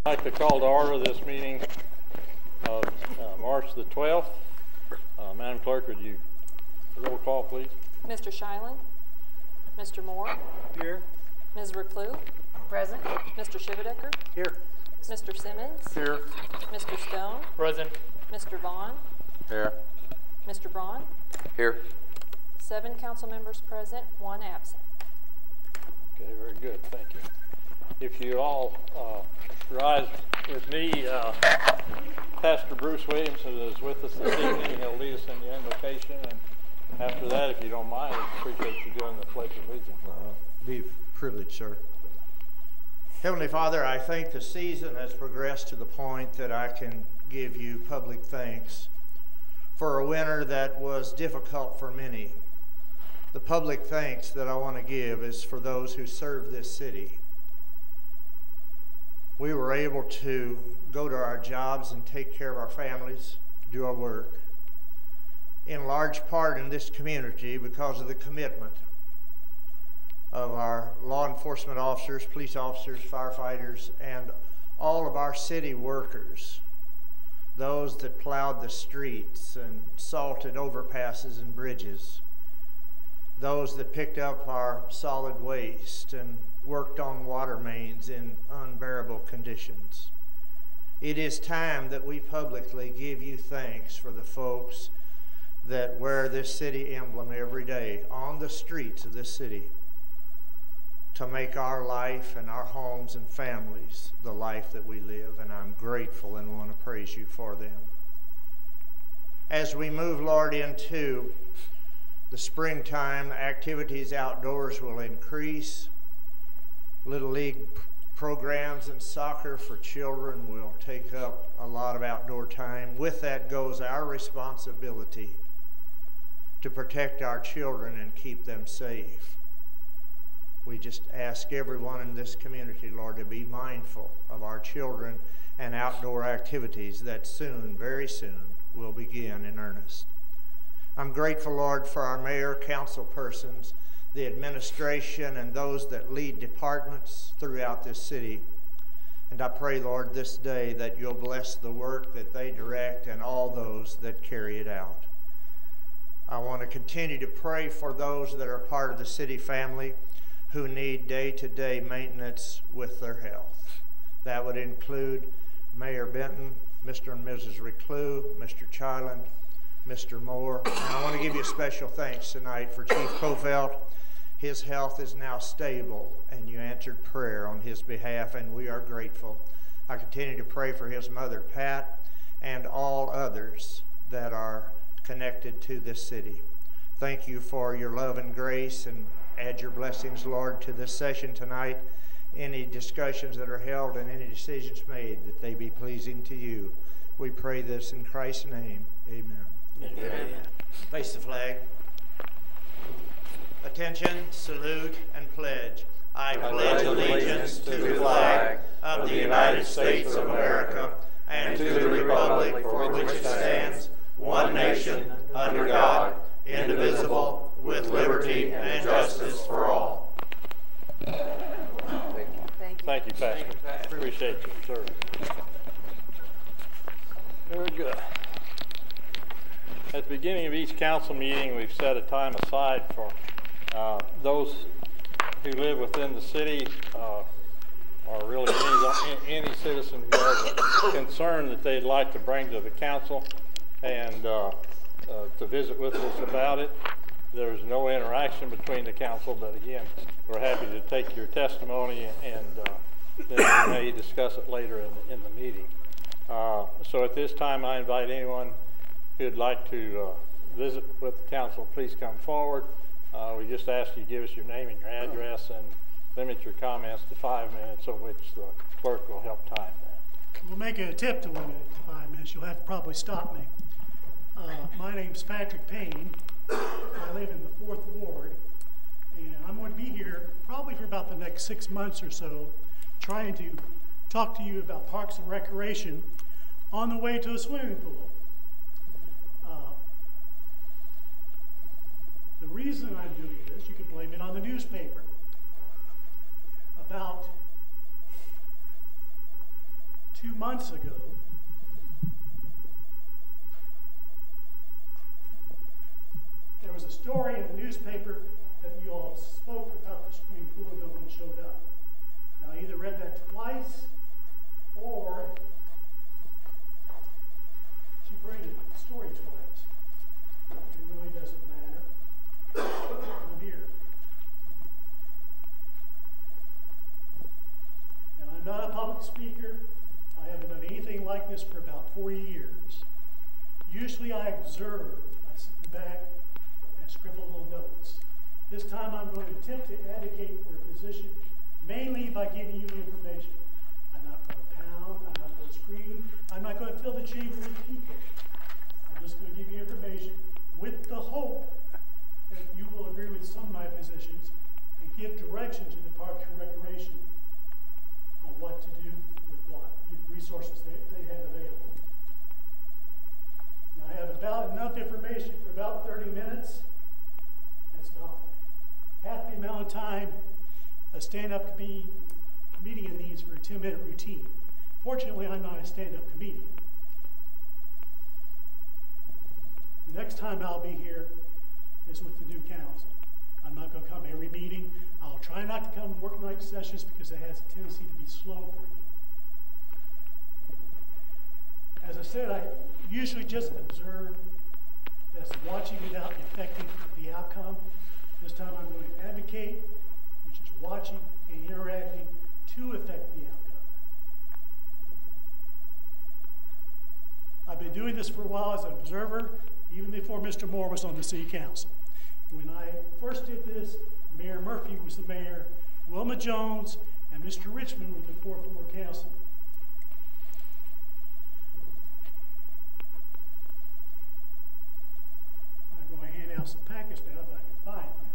I'd like to call to order this meeting of March the 12th. Madam Clerk, would you roll call, please? Mr. Shiland? Mr. Moore? Here. Ms. Reclue? Present. Mr. Shiverdecker? Here. Mr. Simmons? Here. Mr. Stone? Present. Mr. Vaughn? Here. Mr. Braun? Here. 7 council members present, 1 absent. Okay, very good. Thank you. If you all rise with me, Pastor Bruce Williamson is with us this evening. He'll lead us in the invocation, and after that, if you don't mind, I appreciate you doing the Pledge of Allegiance. Be privileged, sir. Heavenly Father, I think the season has progressed to the point that I can give you public thanks for a winter that was difficult for many. The public thanks that I want to give is for those who serve this city. We were able to go to our jobs and take care of our families, do our work, in large part in this community because of the commitment of our law enforcement officers, police officers, firefighters, and all of our city workers, those that plowed the streets and salted overpasses and bridges, those that picked up our solid waste and worked on water mains in unbearable conditions. It is time that we publicly give you thanks for the folks that wear this city emblem every day on the streets of this city to make our life and our homes and families the life that we live, and I'm grateful and want to praise you for them. As we move, Lord, into the springtime, activities outdoors will increase. Little League programs and soccer for children will take up a lot of outdoor time. With that goes our responsibility to protect our children and keep them safe. We just ask everyone in this community, Lord, to be mindful of our children and outdoor activities that soon, very soon, will begin in earnest. I'm grateful, Lord, for our mayor, council persons, the administration, and those that lead departments throughout this city. And I pray, Lord, this day that you'll bless the work that they direct and all those that carry it out. I want to continue to pray for those that are part of the city family who need day-to-day maintenance with their health. That would include Mayor Benton, Mr. and Mrs. Reclue, Mr. Chiland, Mr. Moore. And I want to give you special thanks tonight for Chief Kofelt. His health is now stable, and you answered prayer on his behalf, and we are grateful. I continue to pray for his mother, Pat, and all others that are connected to this city. Thank you for your love and grace, and add your blessings, Lord, to this session tonight. Any discussions that are held and any decisions made, that they be pleasing to you. We pray this in Christ's name. Amen. Amen. Face the flag. Attention, salute, and pledge. I pledge allegiance to the flag of the United States of America and to the republic for which it stands, one nation, under God, indivisible, with liberty and justice for all. Thank you, Pastor. Appreciate you, sir. Very good. At the beginning of each council meeting, we've set a time aside for those who live within the city, or really any citizen who has a concern that they'd like to bring to the council and to visit with us about it. There's no interaction between the council, but again, we're happy to take your testimony, and then we may discuss it later in the meeting. So at this time, I invite anyone who'd like to visit with the council, please come forward. We just ask you to give us your name and your address, and limit your comments to 5 minutes, of which the clerk will help time that. We'll make it a tip to limit it to 5 minutes. You'll have to probably stop me. My name's Patrick Payne. I live in the 4th Ward, and I'm going to be here probably for about the next 6 months or so, trying to talk to you about Parks and Recreation on the way to a swimming pool. The reason I'm doing this, you can blame it on the newspaper. About 2 months ago, there was a story in the newspaper that you all spoke about the swimming pool and no one showed up. Now, I either read that twice or she printed the story twice. It really doesn't matter. I'm here. Now, I'm not a public speaker. I haven't done anything like this for about 40 years. Usually I observe. I sit in the back and scribble little notes. This time I'm going to attempt to advocate for a position mainly by giving you information. I'm not going to pound, I'm not going to scream, I'm not going to fill the chamber with people. I'm just going to give you information with the hope that you will agree with some of my positions and give direction to the Parks and Recreation on what to do with what resources they have available. Now, I have about enough information for about 30 minutes. That's not half the amount of time a stand-up comedian needs for a 10-minute routine. Fortunately, I'm not a stand-up comedian. The next time I'll be here is with the new council. I'm not going to come every meeting. I'll try not to come work night sessions because it has a tendency to be slow for you. As I said, I usually just observe. That's watching without affecting the outcome. This time I'm going to advocate, which is watching and interacting to affect the outcome. I've been doing this for a while as an observer, even before Mr. Moore was on the city council. When I first did this, Mayor Murphy was the mayor, Wilma Jones and Mr. Richmond were the 4th Ward councilman. I'm going to hand out some packets now if I can find them.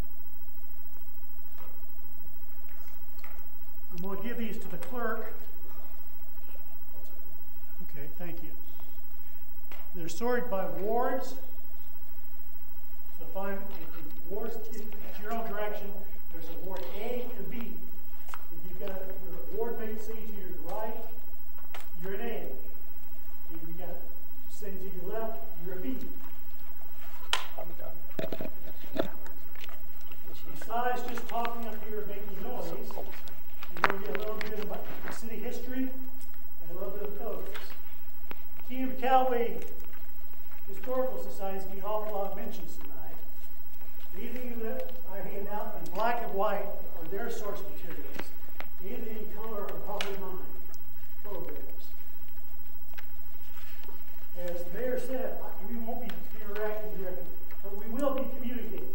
I'm going to give these to the clerk. Okay, thank you. They're sorted by wards. So find if the wards get your own direction, there's a ward A and B. If you've got your ward mate sitting to your right, you're an A. If you got sitting to your left, you're a B. I'm done. Besides just talking up here and making noise, you're going to get a little bit about city history and a little bit of codes. The Key and Callaway Historical Society is getting an awful lot of mentions tonight. Anything that I hand out in black and white are their source materials. Anything in color are probably mine, photographs. As the mayor said, we won't be interacting directly, but we will be communicating.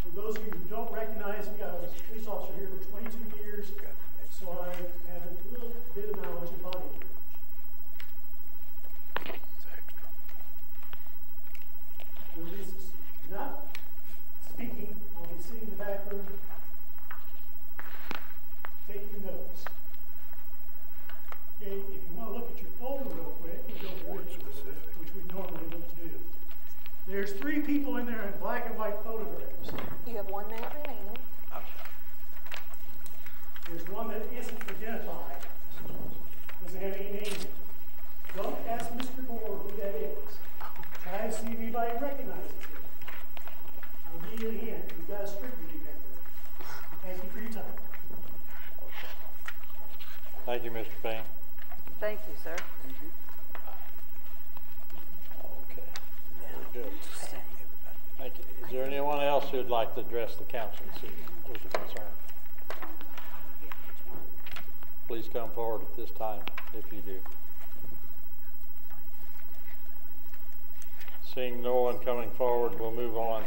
For those of you who don't recognize me, I was a police officer here for 22 years, so I have a little bit of knowledge of body language. When this is not speaking, I'll be sitting in the back room taking notes. Okay, if you want to look at your folder real quick, which we normally wouldn't do. There's 3 people in there in black and white photographs. You have 1 minute remaining. There's one that isn't identified. Doesn't have any name. Don't ask Mr. Moore who that is. Try to see if anybody recognizes it. I'll give you a hint. You've got a strictly remember. Thank you for your time. Thank you, Mr. Payne. Thank you, sir. Okay, very good. Thank you. Is there anyone else who would like to address the council this evening with a concern? Please come forward at this time if you do. Seeing no one coming forward, we'll move on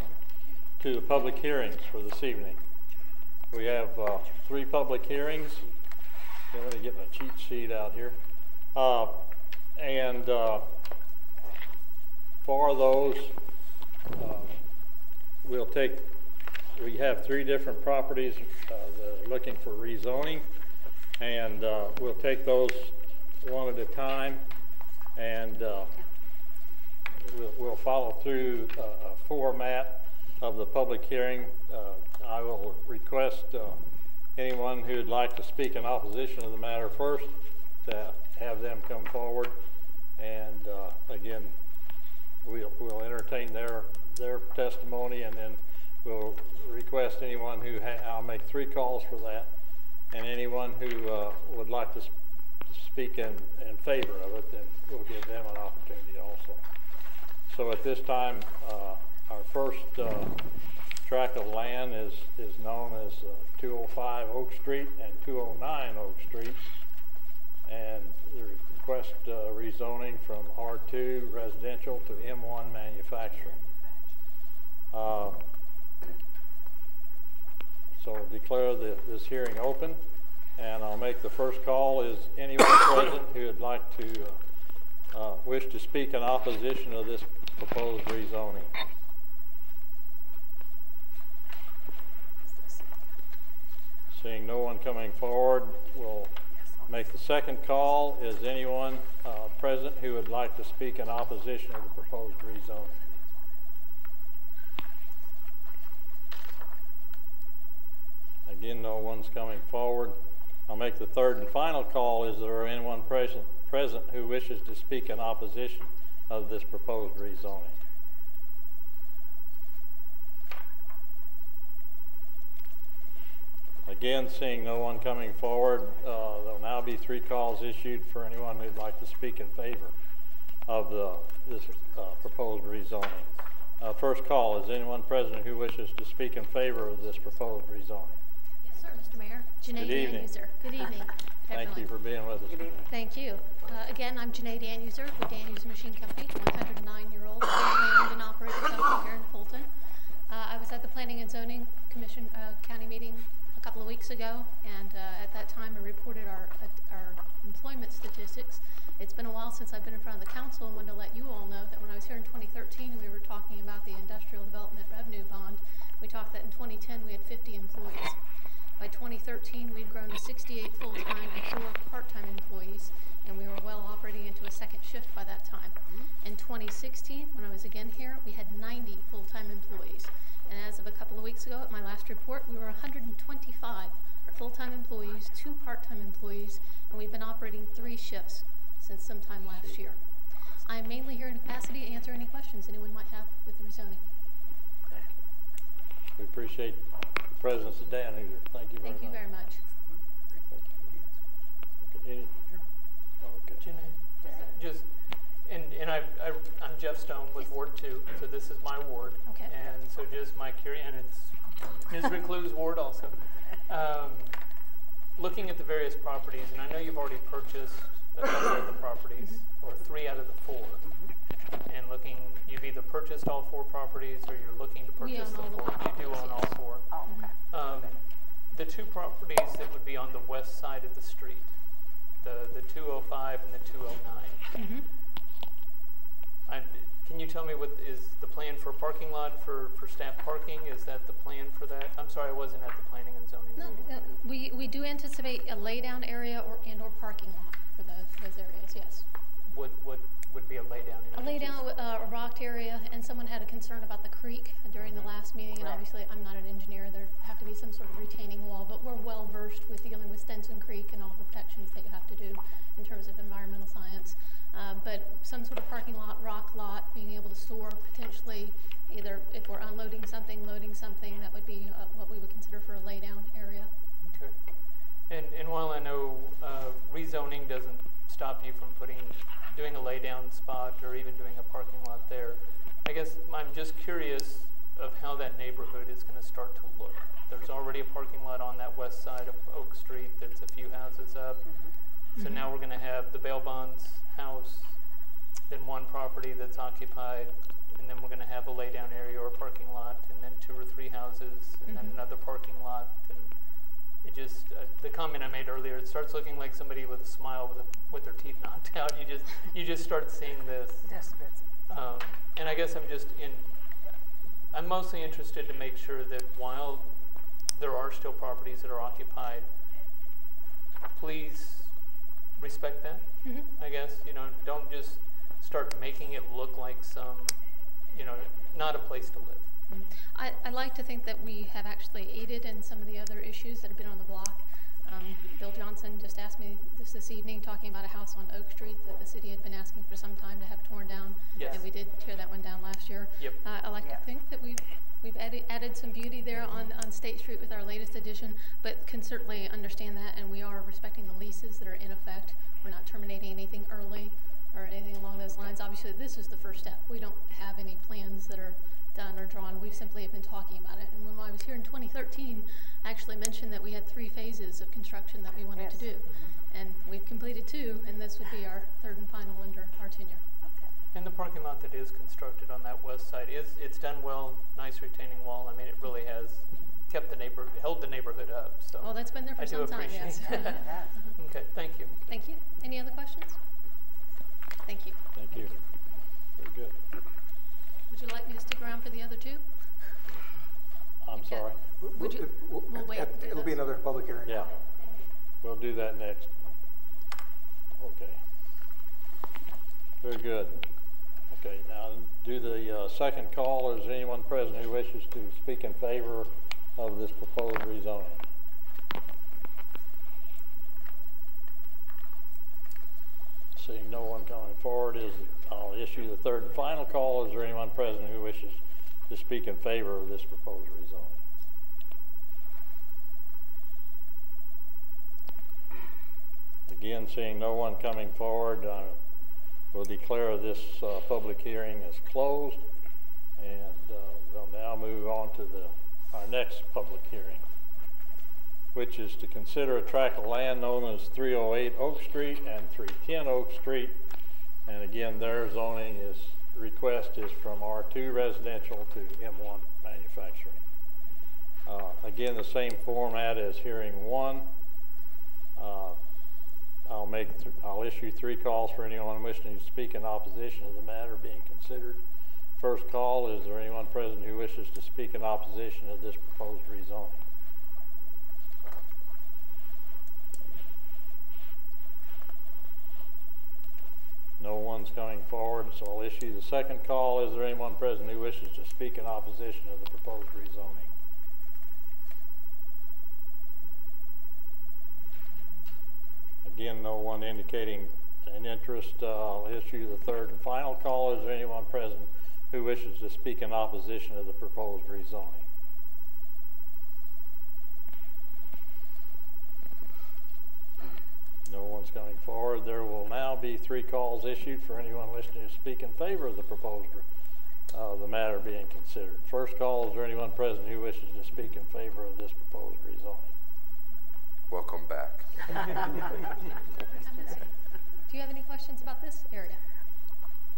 to the public hearings for this evening. We have 3 public hearings. Let me get my cheat sheet out here. For those, we have 3 different properties that are looking for rezoning, and we'll take those one at a time, and we'll follow through a format of the public hearing. I will request anyone who would like to speak in opposition to the matter first, to have them come forward. And again, we'll entertain their testimony, and then we'll request anyone who I'll make 3 calls for that, and anyone who would like to speak in favor of it, then we'll give them an opportunity also. So at this time, our first tract of land is known as 205 Oak Street and 209 Oak Street, and the request rezoning from R2 residential to M1 manufacturing. So I'll declare this hearing open, and I'll make the first call. Is anyone present who would like to wish to speak in opposition to this proposed rezoning? Seeing no one coming forward, we'll make the second call. Is anyone present who would like to speak in opposition to the proposed rezoning? Again, no one's coming forward. I'll make the third and final call. Is there anyone present who wishes to speak in opposition of this proposed rezoning? Again, seeing no one coming forward, there'll now be 3 calls issued for anyone who'd like to speak in favor of this proposed rezoning. First call, is anyone present who wishes to speak in favor of this proposed rezoning? Yes, sir, Mr. Mayor. Janae Danuser. Good evening. Thank you for being with us. Good evening. Thank you. Again, I'm Janae Danuser with Danuser Machine Company, 109-year-old family-owned and operated company here in Fulton. I was at the Planning and Zoning Commission county meeting a couple of weeks ago, and at that time I reported our employment statistics. It's been a while since I've been in front of the council, and wanted to let you all know that when I was here in 2013, we were talking about the Industrial Development Revenue Bond. We talked that in 2010 we had 50 employees. By 2013, we'd grown to 68 full-time and 4 part-time employees, and we were well operating into a second shift by that time. In 2016, when I was again here, we had 90 full-time employees. And as of a couple of weeks ago, at my last report, we were 125 full-time employees, 2 part-time employees, and we've been operating 3 shifts since sometime last year. I am mainly here in capacity to answer any questions anyone might have with the rezoning. Thank you. We appreciate the presence of Dan here. Thank you very much. Thank you very much. Okay, Just, I'm Jeff Stone with Ward 2, so this is my ward. Okay. And so just my and it's Ms. Recluse's ward also. Looking at the various properties, and I know you've already purchased a couple of the properties, or 3 out of the 4. And looking, you've either purchased all 4 properties, or you're looking to purchase the 4. You do own all 4. Oh, okay. The 2 properties that would be on the west side of the street, the 205 and the 209. Can you tell me what is the plan for a parking lot for staff parking? Is that the plan for that? I'm sorry, I wasn't at the planning and zoning meeting. We do anticipate a laydown area or parking lot for those areas, yes. What would be a laydown area? A laydown, a rocked area, and someone had a concern about the creek during the last meeting, and obviously I'm not an engineer. There'd have to be some sort of retaining wall, but we're well versed with dealing with Stenson Creek and all the protections that you have to do in terms of environmental science. But some sort of parking lot, rock lot, being able to store potentially either if we're unloading something, loading something, that would be what we would consider for a laydown area. Okay. And while I know rezoning doesn't stop you from doing a laydown spot or even doing a parking lot there, I guess I'm just curious of how that neighborhood is going to start to look. There's already a parking lot on that west side of Oak Street that's a few houses up. So now we're going to have the bail bonds house, then 1 property that's occupied, and then we're going to have a laydown area or a parking lot, and then 2 or 3 houses, and then another parking lot. And it just, the comment I made earlier, it starts looking like somebody with a smile with their teeth knocked out. You just start seeing this. And I guess I'm mostly interested to make sure that while there are still properties that are occupied, please respect that. I guess, don't just start making it look like some, not a place to live. I like to think that we have actually aided in some of the other issues that have been on the block. Bill Johnson just asked me this evening, talking about a house on Oak Street that the city had been asking for some time to have torn down. Yes. And we did tear that one down last year. Yep. I like to think that we've added some beauty there on State Street with our latest addition, but can certainly understand that, and we are respecting the leases that are in effect. We're not terminating anything early or anything along those lines. Obviously, this is the first step. We don't have any plans that are done or drawn. We simply have been talking about it. And when I was here in 2013, I actually mentioned that we had 3 phases of construction that we wanted to do. And we've completed 2, and this would be our 3rd and final under our tenure. Okay. And the parking lot that is constructed on that west side it's done well, nice retaining wall. I mean, it really has kept held the neighborhood up. So Well, that's been there for some time, yes. Okay, thank you. Thank you. Any other questions? Thank you. Thank you. Very good. Would you like me to stick around for the other 2? I'm Okay. sorry. Would you? We'll wait. to do It'll be those. another public hearing. Yeah. We'll do that next. Okay. Very good. Okay, now do the second call. Is there anyone present who wishes to speak in favor of this proposed rezoning? Seeing no one coming forward, I'll issue the 3rd and final call. Is there anyone present who wishes to speak in favor of this proposed rezoning? Again, seeing no one coming forward, we'll declare this public hearing as closed, and we'll now move on to our next public hearing, which is to consider a tract of land known as 308 Oak Street and 310 Oak Street. And again, their zoning request is from R2 residential to M1 manufacturing. Again, the same format as hearing 1. I'll issue 3 calls for anyone wishing to speak in opposition to the matter being considered. First call, is there anyone present who wishes to speak in opposition to this proposed rezoning? No one's coming forward, so I'll issue the second call. Is there anyone present who wishes to speak in opposition to the proposed rezoning? Again, no one indicating an interest. I'll issue the 3rd and final call. Is there anyone present who wishes to speak in opposition to the proposed rezoning? No one's coming forward. There will now be 3 calls issued for anyone wishing to speak in favor of the proposed the matter being considered. First call, is there anyone present who wishes to speak in favor of this proposed rezoning? Welcome back. Do you have any questions about this area?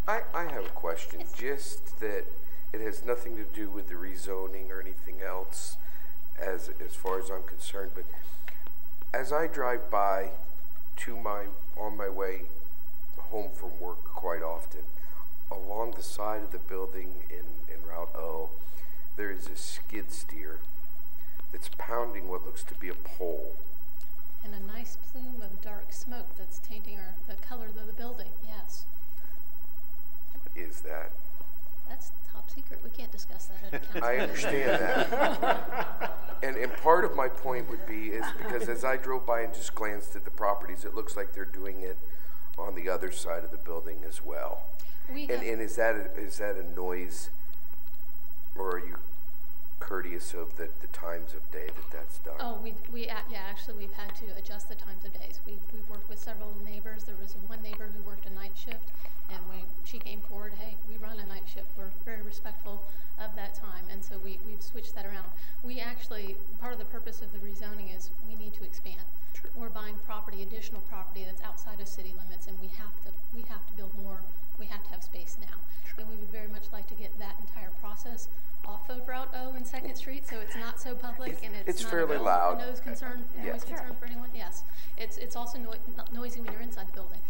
I have a question, just that it has nothing to do with the rezoning or anything else as far as I'm concerned, but as I drive by on my way home from work quite often, along the side of the building in Route O, there is a skid steer that's pounding what looks to be a pole. And a nice plume of dark smoke that's tainting the color of the building, yes. What is that? That's top secret. We can't discuss that at a council. I understand that. And part of my point would be is because as I drove by and just glanced at the properties, it looks like they're doing it on the other side of the building as well. And is that a noise, or are you courteous of the times of day that's done? Oh, actually we've had to adjust the times of days. We've worked with several neighbors. There was one neighbor who worked a night shift, and she came forward, hey, we run a night shift. We're very respectful of that time, and so we've switched that around. We actually, part of the purpose of the rezoning is we need to expand. Sure. We're buying additional property that's outside of city limits, and we have to build more. We have to have space now. Sure. And we would very much like to get that entire process off of Route O and 2nd Street, so it's not so public and it's not fairly loud. A noise concern for anyone. Yes, it's also noisy when you're inside the building.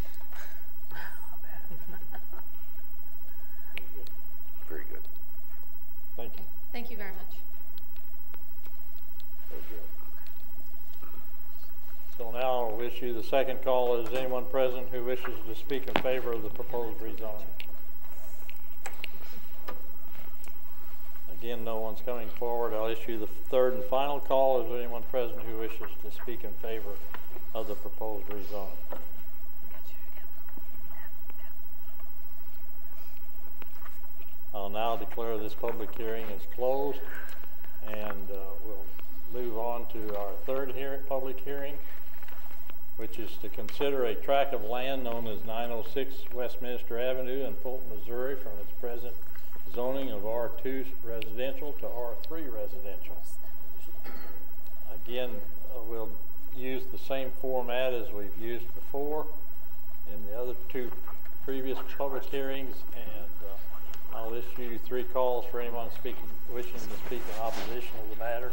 Very good. Thank you. Thank you very much. Very good. So now I'll issue the second call. Is anyone present who wishes to speak in favor of the proposed rezoning? Again, no one's coming forward. I'll issue the third and final call. Is there anyone present who wishes to speak in favor of the proposed rezoning? I'll now declare this public hearing is closed, and we'll move on to our third public hearing, which is to consider a tract of land known as 906 Westminster Avenue in Fulton, Missouri, from its present zoning of R2 residential to R3 residential. Again, we'll use the same format as we've used before in the other two previous public hearings, and I'll issue 3 calls for anyone wishing to speak in opposition of the matter.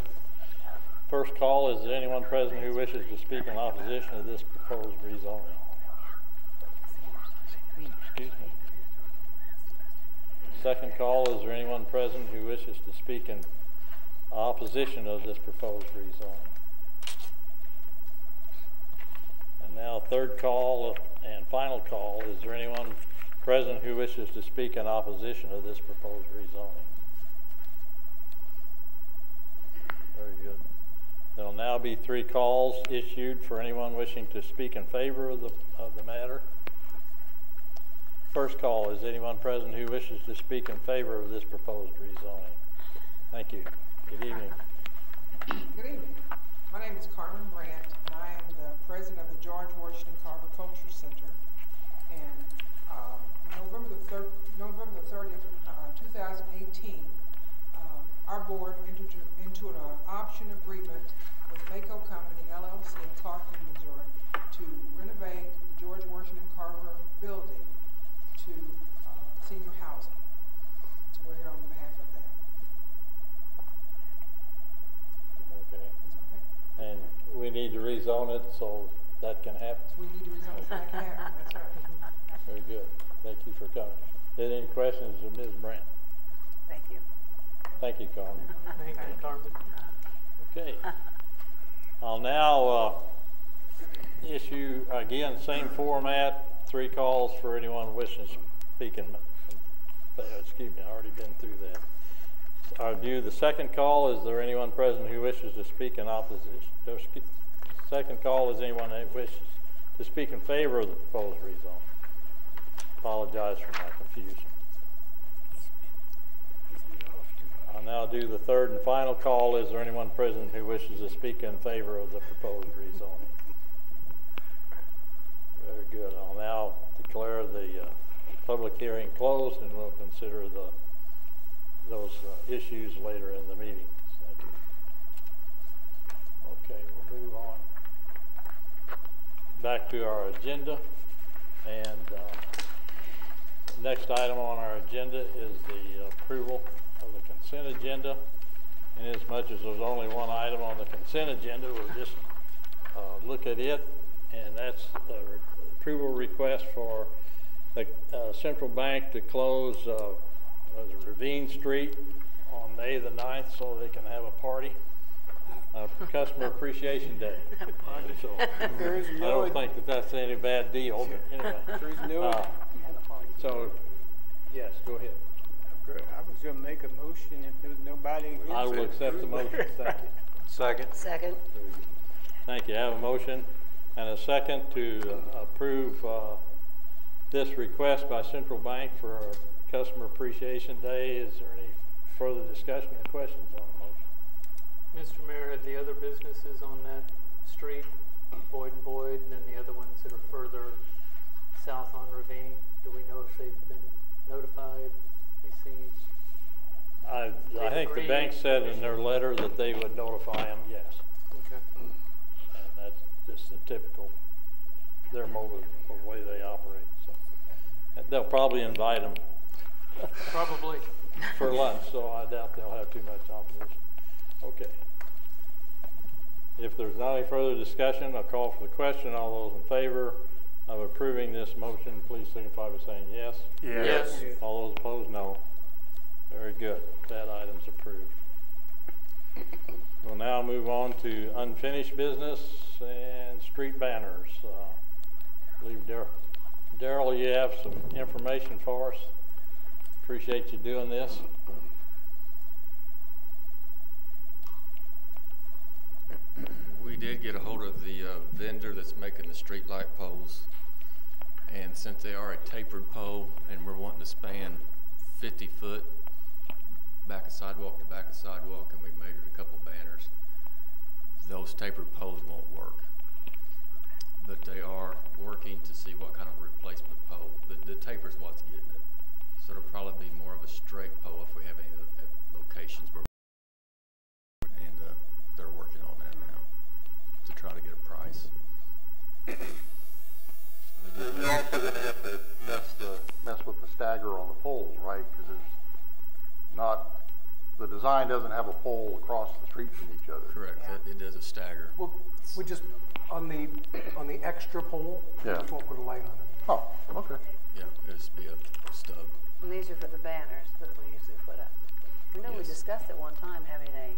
First call is there anyone present who wishes to speak in opposition of this proposed rezoning? Excuse me. Second call is there anyone present who wishes to speak in opposition of this proposed rezoning? And now third call and final call, is there anyone present who wishes to speak in opposition of this proposed rezoning? Very good. There will now be 3 calls issued for anyone wishing to speak in favor of the matter. First call is anyone present who wishes to speak in favor of this proposed rezoning. Thank you. Good evening. Good evening. My name is Carmen Brandt, and I am the president of the George Washington Carver Culture Center. And November the 30th, 2018, our board entered into an option agreement with Mako Company, LLC in Clarkton, Missouri, to renovate the George Washington Carver building to senior housing. So we're here on behalf of that. Okay. Is that okay? And we need to rezone it so that can happen. So we need to rezone so that can happen. That's right. Very good. Thank you for coming. Any questions of Ms. Brandt? Thank you. Thank you, Carmen. Thank you, Carmen. Okay. I'll now issue, again, same format, 3 calls for anyone wishing to speak in, excuse me, I've already been through that. I'll do the second call. Is there anyone present who wishes to speak in opposition? Second call is anyone who wishes to speak in favor of the proposed rezone. Apologize for my confusion. I'll now do the third and final call. Is there anyone present who wishes to speak in favor of the proposed rezoning? Very good. I'll now declare the public hearing closed, and we'll consider those issues later in the meeting. Thank you. Okay, we'll move on back to our agenda, and next item on our agenda is the approval of the consent agenda. And as much as there's only one item on the consent agenda, we'll just look at it, and that's the approval request for the Central Bank to close Ravine Street on May the 9th so they can have a party, Customer Appreciation Day. So I don't think that that's any bad deal, but anyway. So, yes, go ahead. I was going to make a motion if there's nobody against it. I will accept the motion. Thank you. Second. Thank you. I have a motion and a second to approve this request by Central Bank for Customer Appreciation Day. Is there any further discussion or questions on the motion? Mr. Mayor, have the other businesses on that street, Boyd and Boyd, and then the other ones that are further south on Ravine, do we know if they've been notified, received? I think the bank said in their letter that they would notify them, yes. Okay. And that's just the typical, their motive or way they operate. So and they'll probably invite them Probably. for lunch, so I doubt they'll have too much opposition. Okay. If there's not any further discussion, I'll call for the question. All those in favor of approving this motion, please signify by saying yes. Yes. All those opposed, no. Very good. That item's approved. We'll now move on to unfinished business and street banners. I believe Daryl, you have some information for us. Appreciate you doing this. did get a hold of the vendor that's making the street light poles, and since they are a tapered pole and we're wanting to span 50 foot back of sidewalk to back of sidewalk, and we measured a couple banners, those tapered poles won't work. But they are working to see what kind of replacement pole. The taper's what's getting it. So it'll probably be more of a straight pole if we have any locations where, and they're working on that now to try to get a price. You're also going to have to mess with the stagger on the poles, right? Because the design doesn't have a pole across the street from each other. Correct. Yeah. It does a stagger. Well, we just on the extra pole. Yeah. We just won't put a light on it. Oh, okay. Yeah, it'll just be a stub. And these are for the banners that we usually put up. I know we discussed at one time having a,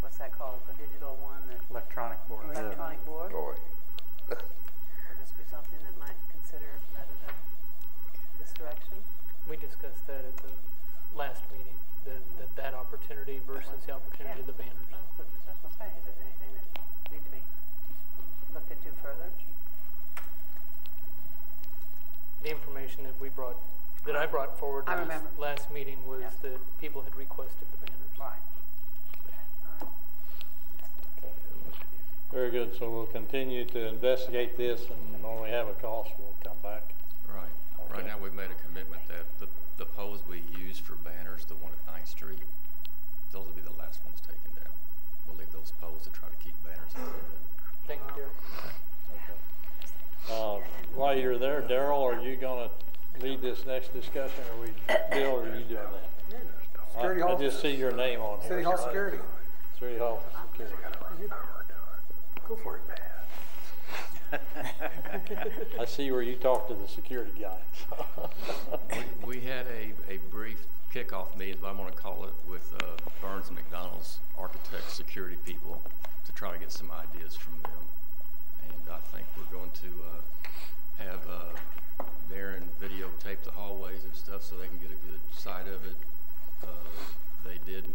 what's that called, a digital one that. Electronic board. Electronic board. Boy. Would this be something that might consider rather than this direction? We discussed that at the last meeting, that opportunity versus the opportunity of the banners. That's what I was going to say. Is there anything that need to be looked into further? The information that I brought forward last meeting was that people had requested the banners. Right. Okay. Very good. So we'll continue to investigate this, and when we have a cost, we'll come back. Right. Okay. Right now, we've made a commitment that the poles we use for banners, the one at 9th Street, those will be the last ones taken down. We'll leave those poles to try to keep banners in. Thank you, Darryl. Okay. While you're there, Darryl, are you going to lead this next discussion, or Bill, are you doing that? Security Hall. I just see your name on here. City Hall Security. City Hall Security. Go for it. I see where you talk to the security guy. we had a brief kickoff meeting, but I'm going to call it, with Burns and McDonald's architect security people to try to get some ideas from them. And I think we're going to have Darren videotape the hallways and stuff so they can get a good sight of it. They did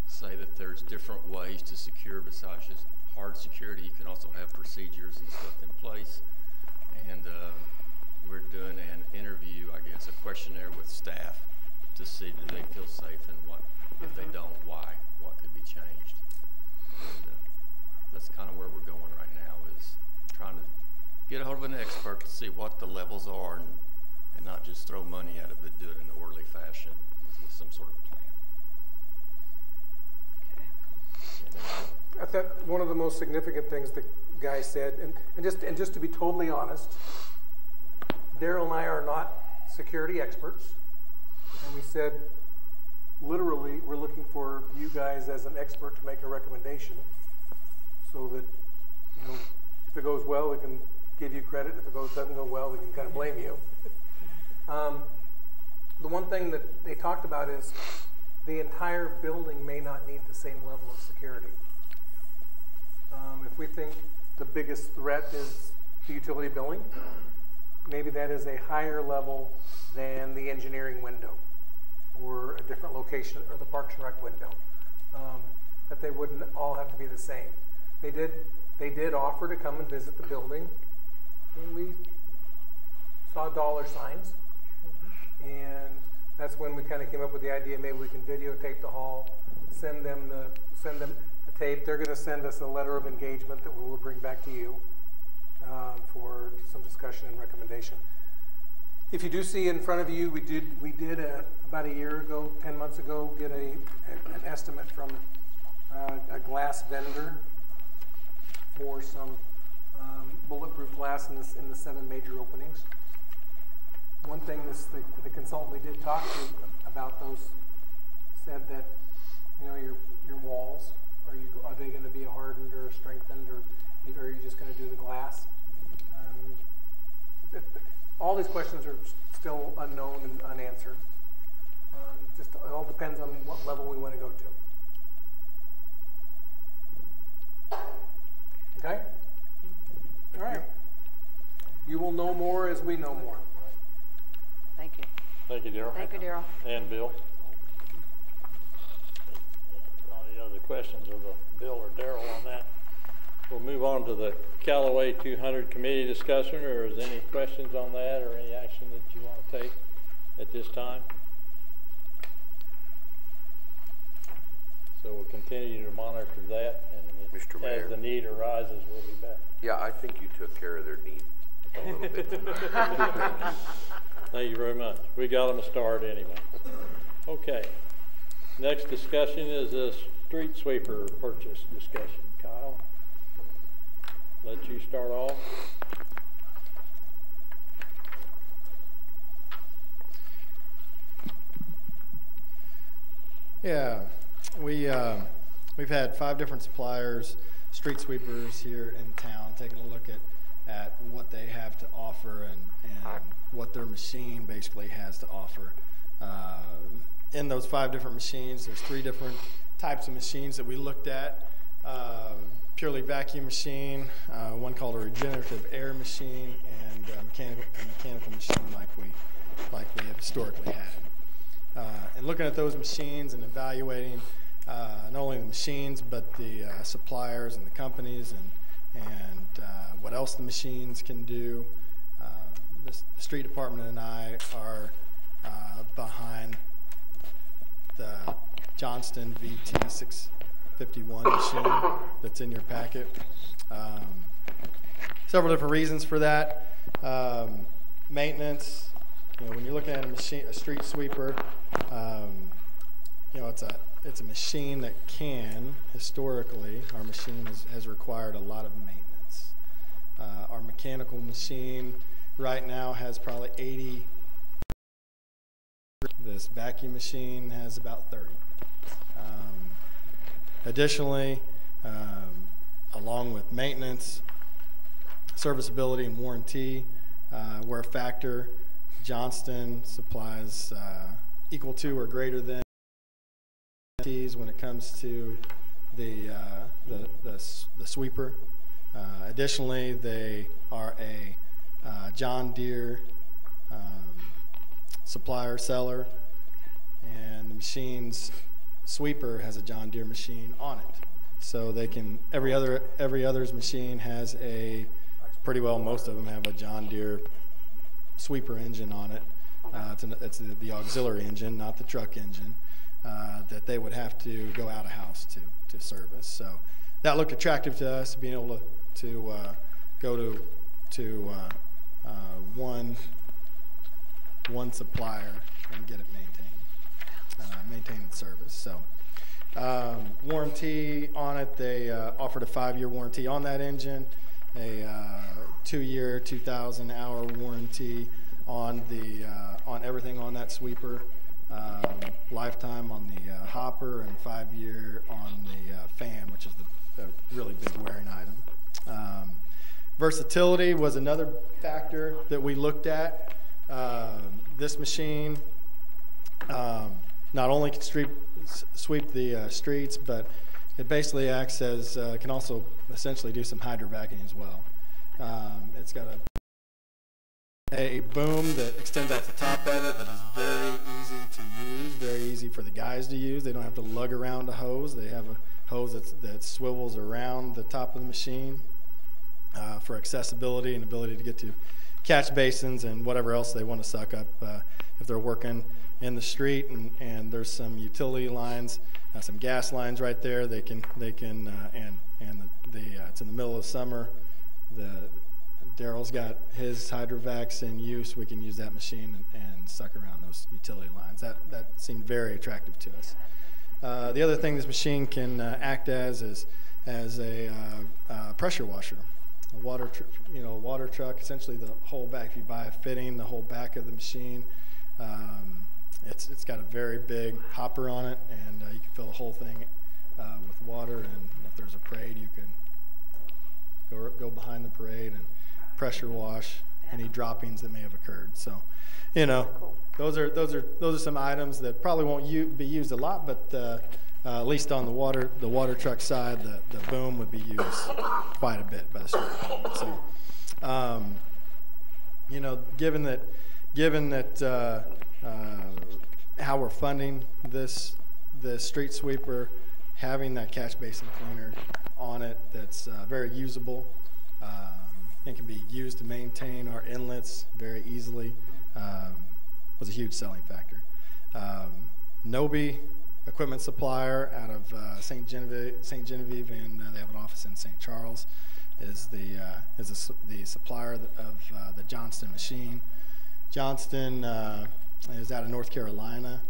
say that there's different ways to secure besides just hard security. You can also have procedures and stuff in place. And we're doing an interview, I guess, a questionnaire with staff to see do they feel safe, and what, if they don't, why, what could be changed. And that's kind of where we're going right now, is trying to get a hold of an expert to see what the levels are, and not just throw money at it, but do it in an orderly fashion with some sort of plan. Okay. I thought one of the most significant things the guy said, and just to be totally honest, Darryl and I are not security experts, and we said literally we're looking for you guys as an expert to make a recommendation, so that, you know, if it goes well, we can give you credit. If it doesn't go well, we can kind of blame you. The one thing that they talked about is the entire building may not need the same level of security. If we think the biggest threat is the utility billing, maybe that is a higher level than the engineering window or a different location, or the Parks and Rec window. But they wouldn't all have to be the same. They did offer to come and visit the building, and we saw dollar signs. And that's when we kind of came up with the idea, maybe we can videotape the hall, send them the tape. They're going to send us a letter of engagement that we will bring back to you for some discussion and recommendation. If you do see in front of you, we did about a year ago, 10 months ago, get an estimate from a glass vendor for some bulletproof glass in the 7 major openings. One thing the consultant we did talk to about those said that, you know, your walls, are they going to be hardened or strengthened, or are you just going to do the glass? All these questions are still unknown and unanswered. Just it all depends on what level we want to go to. Okay? All right. You will know more as we know more. Thank you. Thank you, Darryl. Thank you, Darryl. And Bill. Any other questions of Bill or Darryl on that? We'll move on to the Callaway 200 committee discussion, or is any questions on that or any action that you want to take at this time? So we'll continue to monitor that, and Mr. Mayor. as the need arises, we'll be back. Yeah, I think you took care of their need a little bit tonight. Thank you very much. We got them a start anyway. Okay. Next discussion is a street sweeper purchase discussion. Kyle, let you start off. Yeah, we've had 5 different suppliers, street sweepers here in town, taking a look at what they have to offer and what their machine basically has to offer. In those 5 different machines, there's 3 different types of machines that we looked at. Purely vacuum machine, one called a regenerative air machine, and a mechanical machine like we have historically had. And looking at those machines and evaluating not only the machines but the suppliers and the companies and what else the machines can do, the street department and I are behind the Johnston VT651 machine that's in your packet. Several different reasons for that. Maintenance. You know, when you're looking at a street sweeper, you know, it's a machine that historically, our machine has required a lot of maintenance. Our mechanical machine right now has probably 80. This vacuum machine has about 30. Additionally, along with maintenance, serviceability, and warranty, where a factor, Johnston supplies equal to or greater than when it comes to the sweeper. Additionally, they are a John Deere supplier seller, and the machine's sweeper has a John Deere machine on it. So they can every other's machine has pretty well most of them have a John Deere sweeper engine on it. It's the auxiliary engine, not the truck engine, that they would have to go out of house to service. So that looked attractive to us, being able to go to one supplier and get it maintained and serviced. So warranty on it, they offered a 5-year warranty on that engine, a 2-year, 2,000-hour warranty on everything on that sweeper, lifetime on the hopper, and 5-year on the fan, which is the really big wearing item. Versatility was another factor that we looked at. This machine not only can sweep the streets, but it basically acts as, can also essentially do some hydro vacuuming as well. It's got a boom that extends out the top of it that is very easy to use, very easy for the guys to use. They don't have to lug around a hose. They have a hose that swivels around the top of the machine for accessibility and ability to get to catch basins and whatever else they want to suck up if they're working in the street and there's some utility lines, some gas lines right there. It's in the middle of summer. Daryl's got his hydrovacs in use. We can use that machine and suck around those utility lines. That seemed very attractive to us. The other thing this machine can act as is a pressure washer. A water truck, essentially the whole back. If you buy a fitting, the whole back of the machine, it's got a very big hopper on it, and you can fill the whole thing with water. And if there's a parade, you can go behind the parade and pressure wash any droppings that may have occurred. So, you know, those are some items that probably won't be used a lot, but at least on the water truck side, the boom would be used quite a bit by the street department. So, you know, given that how we're funding this street sweeper, having that catch basin cleaner on it that's very usable and can be used to maintain our inlets very easily was a huge selling factor. Nobi equipment supplier out of St. Genevieve, and they have an office in St. Charles, is the supplier of the Johnston machine. Johnston is out of North Carolina,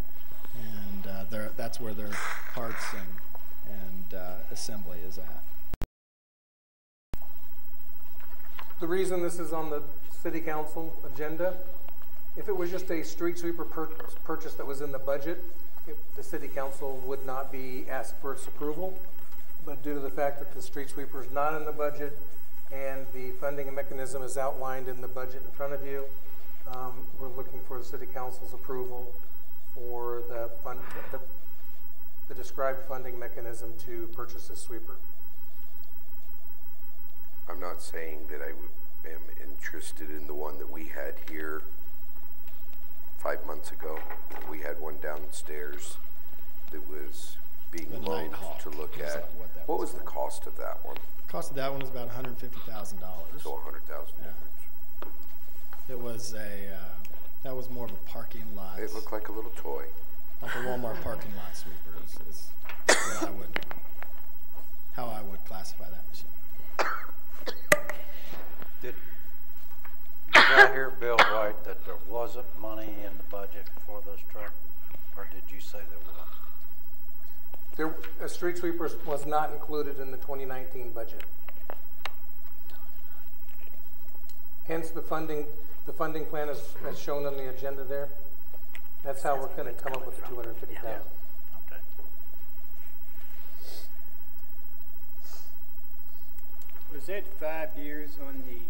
and that's where their parts and assembly is at. The reason this is on the city council agenda, if it was just a street sweeper purchase that was in the budget, the city council would not be asked for its approval. But due to the fact that the street sweeper is not in the budget and the funding mechanism is outlined in the budget in front of you, we're looking for the city council's approval for the described funding mechanism to purchase this sweeper. I'm not saying that I am interested in the one that we had here 5 months ago. We had one downstairs that was being loaned to look at. What was the cost of that one? The cost of that one was about $150,000. So $100,000 difference. It was that was more of a parking lot. It looked like a little toy. Like a Walmart parking lot sweeper is how I would classify that machine. Did I hear Bill right that there wasn't money in the budget for this truck, or did you say there was? A street sweeper was not included in the 2019 budget. Hence the funding plan is as shown on the agenda there. That's how we're going to come up with the $250,000. Okay. Was that 5 years on the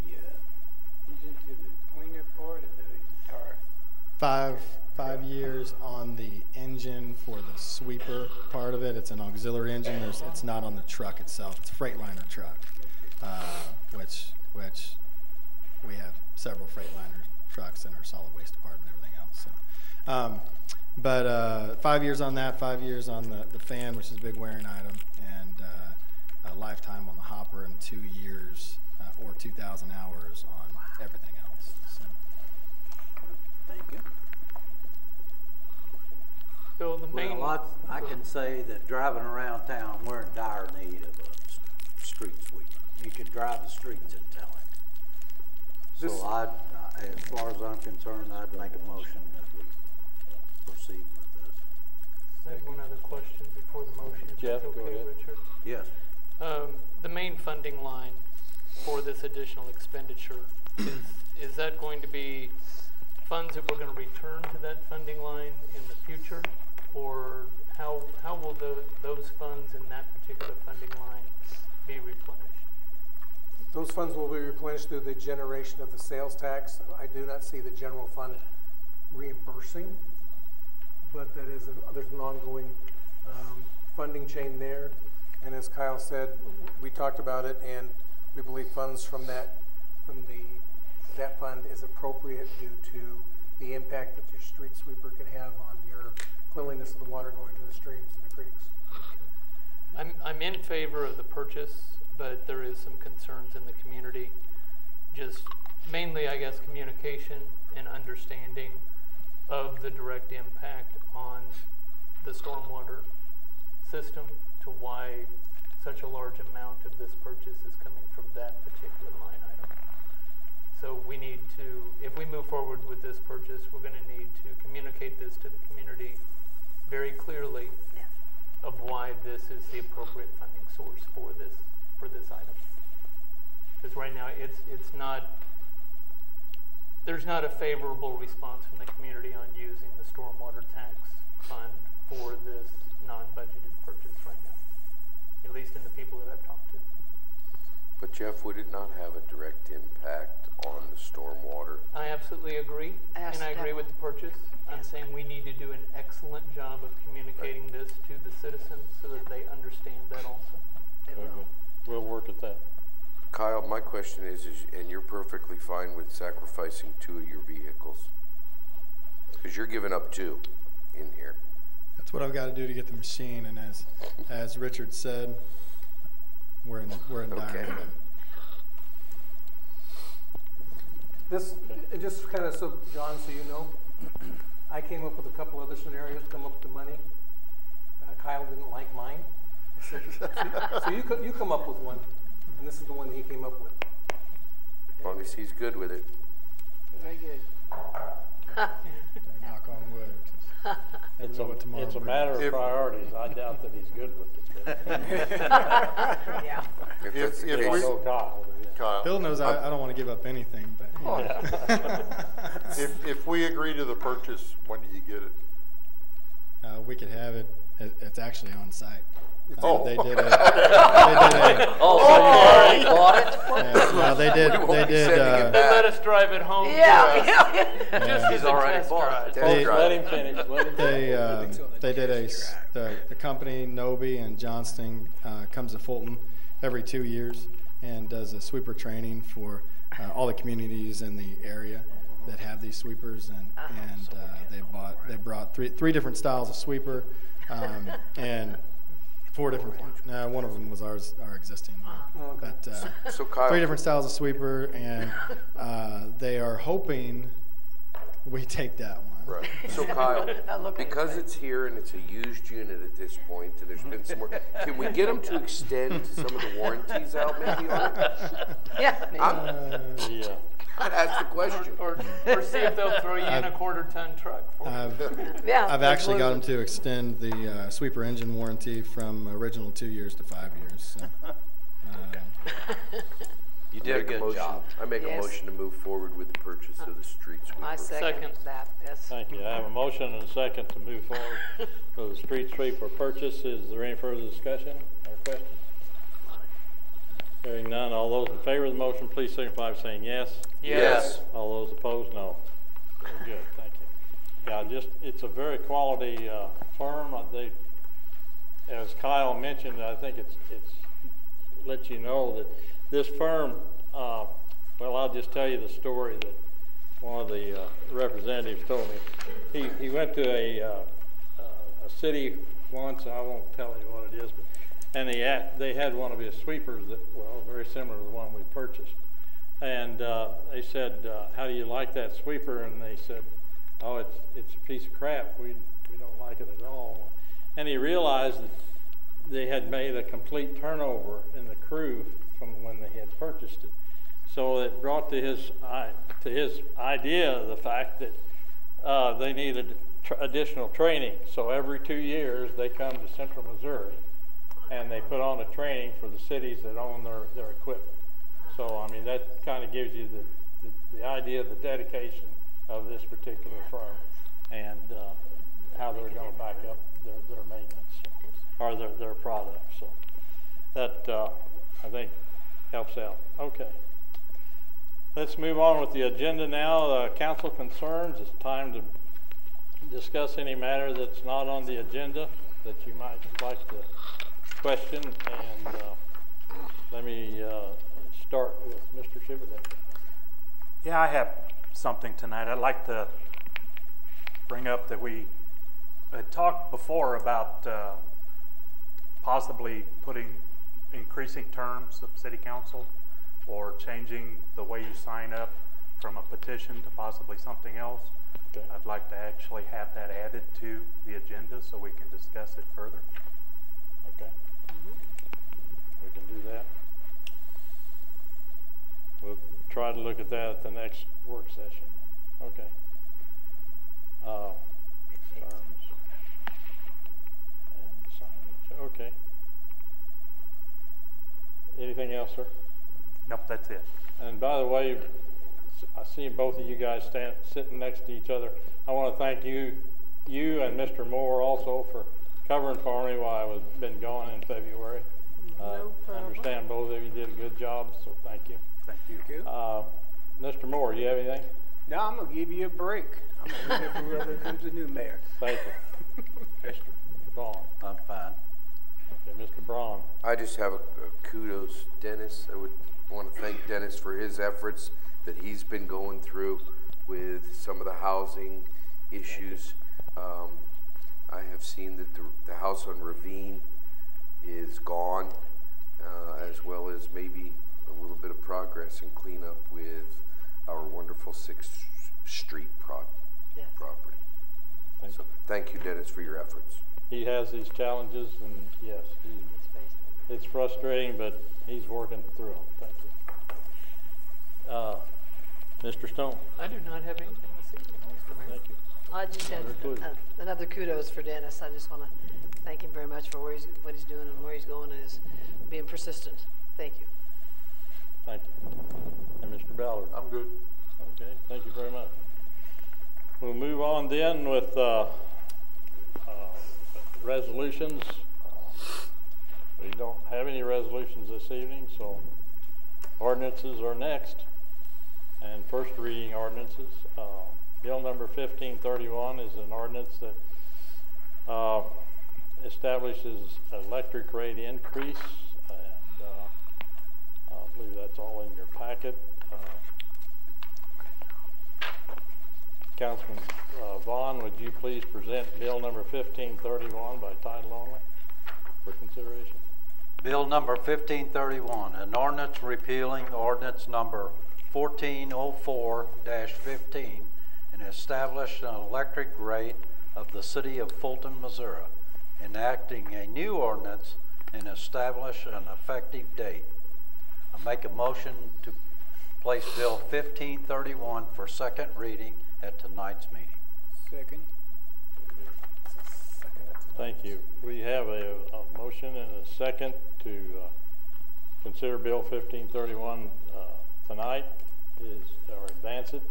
engine to the cleaner part of the entire? 5 years on the engine for the sweeper part of it. It's an auxiliary engine. It's not on the truck itself. It's a Freightliner truck, which we have several Freightliner trucks in our solid waste department and everything else. So, but 5 years on that, 5 years on the fan, which is a big wearing item, and a lifetime on the hopper, and 2 years or 2,000 hours on everything else. So. Thank you. Bill, the main... Well, I can say that driving around town, we're in dire need of a street sweeper. You can drive the streets and tell it. So as far as I'm concerned, I'd make a motion that we proceed with this. I have one other question before the motion. Jeff, okay, go ahead. Richard? Yes. The main funding line for this additional expenditure, is that going to be funds that we're going to return to that funding line in the future? Or how will those funds in that particular funding line be replenished? Those funds will be replenished through the generation of the sales tax. I do not see the general fund reimbursing, but there's an ongoing funding chain there. And as Kyle said, we talked about it, and we believe funds from that fund is appropriate due to the impact that your street sweeper can have on your cleanliness of the water going to the streams and the creeks. Okay. I'm in favor of the purchase, but there is some concerns in the community. Just mainly, I guess, communication and understanding of the direct impact on the stormwater system, to why such a large amount of this purchase is coming from that particular line item. So we need to, if we move forward with this purchase, we're going to need to communicate this to the community very clearly of why this is the appropriate funding source for this item. Because right now it's not, there's not a favorable response from the community on using the stormwater tax fund for this non-budgeted purchase right now, at least in the people that I've talked to. But Jeff, would it not have a direct impact on the stormwater? I absolutely agree, and I agree with the purchase. I'm saying we need to do an excellent job of communicating this to the citizens so that they understand that also. We'll work at that. Kyle, my question is, and you're perfectly fine with sacrificing 2 of your vehicles? Because you're giving up 2 in here. That's what I've got to do to get the machine, and as Richard said, we're in dire need. This, just kind of so, John, so you know, I came up with a couple other scenarios, come up with the money. Kyle didn't like mine. So you come up with one, and this is the one that he came up with. As long as he's good with it. Very good. Knock on wood. It's a matter of priorities. I doubt that he's good with it. Yeah. If we, Kyle. Bill knows I don't want to give up anything, but if we agree to the purchase, when do you get it? we could have it. It's actually on site. Oh. They did a. Oh, so you already bought it? No, they did. They let us drive it home. Yeah. Just He's as a already test bought drive. it. Let him finish. They did the company Noby and Johnston comes to Fulton every 2 years and does a sweeper training for all the communities in the area that have these sweepers, and they brought three different styles of sweeper and 4 different ones. One of them was our existing one. But So Kyle, 3 different styles of sweeper, and they are hoping we take that one. right. So Kyle, because it's here and it's a used unit at this point, and there's been some more, can we get them to extend some of the warranties out maybe on it? Yeah. Yeah. I'd ask the question. Or see if they'll throw you in a quarter-ton truck for it. I've actually got them to extend the sweeper engine warranty from original 2 years to 5 years. So, You did a good job. I make a motion to move forward with the purchase of the street sweeper. I second that. Yes. Thank you. I have a motion and a second to move forward with the street sweeper purchase. Is there any further discussion or questions? Hearing none, all those in favor of the motion, please signify by saying yes. Yes. All those opposed, no. Very good, thank you. Yeah, it's a very quality firm. They, as Kyle mentioned, I think it's let you know that this firm. Well, I'll just tell you the story that one of the representatives told me. He went to a city once. I won't tell you what it is, but. And they had one of his sweepers that, well, very similar to the one we purchased. And they said, how do you like that sweeper? And they said, oh, it's a piece of crap. We don't like it at all. And he realized that they had made a complete turnover in the crew from when they had purchased it. So it brought to his idea the fact that they needed additional training. So every 2 years they come to Central Missouri and they put on a training for the cities that own their equipment. So, I mean, that kind of gives you the idea of the dedication of this particular firm and how they're going to back up their maintenance or their products. So that, I think, helps out. Okay. Let's move on with the agenda now. Council concerns. It's time to discuss any matter that's not on the agenda that you might like to question, and let me start with Mr. Shiverdecker. Yeah, I have something tonight. I'd like to bring up that we had talked before about possibly increasing terms of city council or changing the way you sign up from a petition to possibly something else. Okay. I'd like to actually have that added to the agenda so we can discuss it further. Okay. We can do that. We'll try to look at that at the next work session. Okay. Terms and signage. Okay. Anything else, sir? Nope, that's it. And by the way, I see both of you guys sitting next to each other. I want to thank you and Mr. Moore also for covering for me while I've been gone in February. No problem. I understand both of you did a good job, so thank you. Thank you. Mr. Moore, you have anything? No, I'm going to give you a break. I'm going to look for whoever comes the new mayor. Thank you. Mr. Braun. I'm fine. Okay, Mr. Braun. I just have a kudos, Dennis. I would want to thank Dennis for his efforts that he's been going through with some of the housing issues. I have seen that the house on Ravine is gone, as well as maybe a little bit of progress and cleanup with our wonderful 6th Street property. Thank you, Dennis, for your efforts. He has these challenges, and yes, it's frustrating, but he's working through them. Thank you. Mr. Stone. I do not have anything this evening, Mr. Mayor. Thank you. I just had another kudos for Dennis. I just want to thank him very much for what he's doing and where he's going and his being persistent. Thank you. Thank you. And Mr. Ballard? I'm good. Okay, thank you very much. We'll move on then with resolutions. We don't have any resolutions this evening, so ordinances are next. And first reading ordinances. Bill number 1531 is an ordinance that establishes electric rate increase, and I believe that's all in your packet. Councilman Vaughn, would you please present Bill number 1531 by title only for consideration? Bill number 1531, an ordinance repealing ordinance number 1404-15 and establish an electric rate of the city of Fulton, Missouri, enacting a new ordinance and establish an effective date. I make a motion to place Bill 1531 for second reading at tonight's meeting. Second. Thank you. We have a motion and a second to consider Bill 1531 tonight, or advance it.